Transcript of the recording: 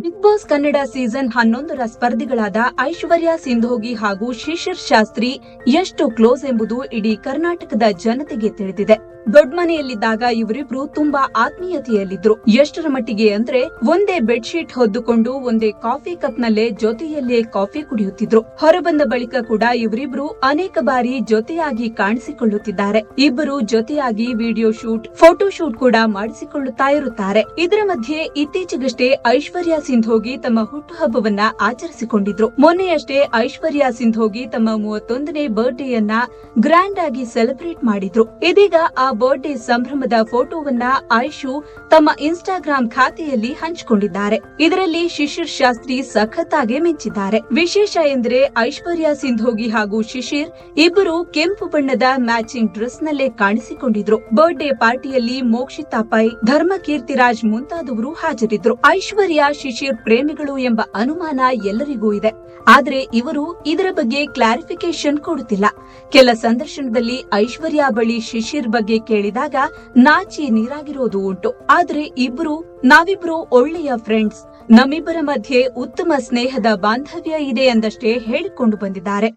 Big boss Kannada season 11ರ ಸ್ಪರ್ಧಿಗಳಾದ ಐಶ್ವರ್ಯ ಸಿಂಧೋಗಿ ಹಾಗೂ ಶಿಶಿರ್ ಶಾಸ್ತ್ರಿ ಎಷ್ಟು close ಎಂಬುದು ಇಡೀ ಕರ್ನಾಟಕದ ಜನತೆಗೆ ತಿಳಿದಿದೆ. ದೊಡ್ಡ ಮನೆಯಲ್ಲಿದ್ದಾಗ ಇವರಿಬ್ರು ತುಂಬಾ ಆತ್ಮೀಯತೆಯಲ್ಲಿದ್ರು. ಎಷ್ಟರ ಮಟ್ಟಿಗೆ ಅಂದ್ರೆ ಒಂದೇ ಬೆಡ್ಶೀಟ್ ಹೊದ್ದುಕೊಂಡು ಒಂದೇ ಕಾಫಿ ಕಪ್ ನಲ್ಲೇ ಜೊತೆಯಲ್ಲೇ ಕಾಫಿ ಕುಡಿಯುತ್ತಿದ್ರು. ಹೊರಬಂದ ಬಳಿಕ ಕೂಡ ಇವರಿಬ್ರು ಅನೇಕ ಬಾರಿ ಜೊತೆಯಾಗಿ ಕಾಣಿಸಿಕೊಳ್ಳುತ್ತಿದ್ದಾರೆ. ಇಬ್ಬರು ಜೊತೆಯಾಗಿ ವಿಡಿಯೋ ಶೂಟ್, ಫೋಟೋ ಶೂಟ್ ಕೂಡ ಮಾಡಿಸಿಕೊಳ್ಳುತ್ತಾ ಇರುತ್ತಾರೆ. ಇದರ ಮಧ್ಯೆ ಇತ್ತೀಚೆಗಷ್ಟೇ ಐಶ್ವರ್ಯ ಸಿಂಧೋಗಿ ತಮ್ಮ ಹುಟ್ಟುಹಬ್ಬವನ್ನ ಆಚರಿಸಿಕೊಂಡಿದ್ರು. ಮೊನ್ನೆಯಷ್ಟೇ ಐಶ್ವರ್ಯ ಸಿಂಧೋಗಿ ತಮ್ಮ 31ನೇ ಬರ್ತ್ಡೇಯನ್ನ ಗ್ರ್ಯಾಂಡ್ ಆಗಿ ಸೆಲೆಬ್ರೇಟ್ ಮಾಡಿದ್ರು. ಇದೀಗ ಆ ಬರ್ತ್ಡೇ ಸಂಭ್ರಮದ ಫೋಟೋವನ್ನ ಐಶು ತಮ್ಮ ಇನ್ಸ್ಟಾಗ್ರಾಂ ಖಾತೆಯಲ್ಲಿ ಹಂಚಿಕೊಂಡಿದ್ದಾರೆ. ಇದರಲ್ಲಿ ಶಿಶಿರ್ ಶಾಸ್ತ್ರಿ ಸಖತ್ತಾಗಿ ಮಿಂಚಿದ್ದಾರೆ. ವಿಶೇಷ ಎಂದರೆ ಐಶ್ವರ್ಯ ಸಿಂಧೋಗಿ ಹಾಗೂ ಶಿಶಿರ್ ಇಬ್ಬರು ಕೆಂಪು ಬಣ್ಣದ ಮ್ಯಾಚಿಂಗ್ ಡ್ರೆಸ್ ನಲ್ಲೇ ಕಾಣಿಸಿಕೊಂಡಿದ್ರು. ಬರ್ತ್ಡೇ ಪಾರ್ಟಿಯಲ್ಲಿ ಮೋಕ್ಷಿತಾ ಪೈ, ಧರ್ಮ ಕೀರ್ತಿರಾಜ್ ಮುಂತಾದವರು ಹಾಜರಿದ್ರು. ಐಶ್ವರ್ಯ ಶಿಶಿರ್ ಪ್ರೇಮಿಗಳು ಎಂಬ ಅನುಮಾನ ಎಲ್ಲರಿಗೂ ಇದೆ. ಆದ್ರೆ ಇವರು ಇದರ ಬಗ್ಗೆ ಕ್ಲಾರಿಫಿಕೇಶನ್ ಕೊಡುತ್ತಿಲ್ಲ. ಕೆಲ ಸಂದರ್ಶನದಲ್ಲಿ ಐಶ್ವರ್ಯ ಬಳಿ ಶಿಶಿರ್ ಬಗ್ಗೆ ಕೇಳಿದಾಗ ನಾಚಿ ನೀರಾಗಿರೋದು ಉಂಟು. ಆದ್ರೆ ನಾವಿಬ್ರು ಒಳ್ಳೆಯ ಫ್ರೆಂಡ್ಸ್, ನಮ್ಮಿಬ್ಬರ ಮಧ್ಯೆ ಉತ್ತಮ ಸ್ನೇಹದ ಬಾಂಧವ್ಯ ಇದೆ ಎಂದಷ್ಟೇ ಹೇಳಿಕೊಂಡು ಬಂದಿದ್ದಾರೆ.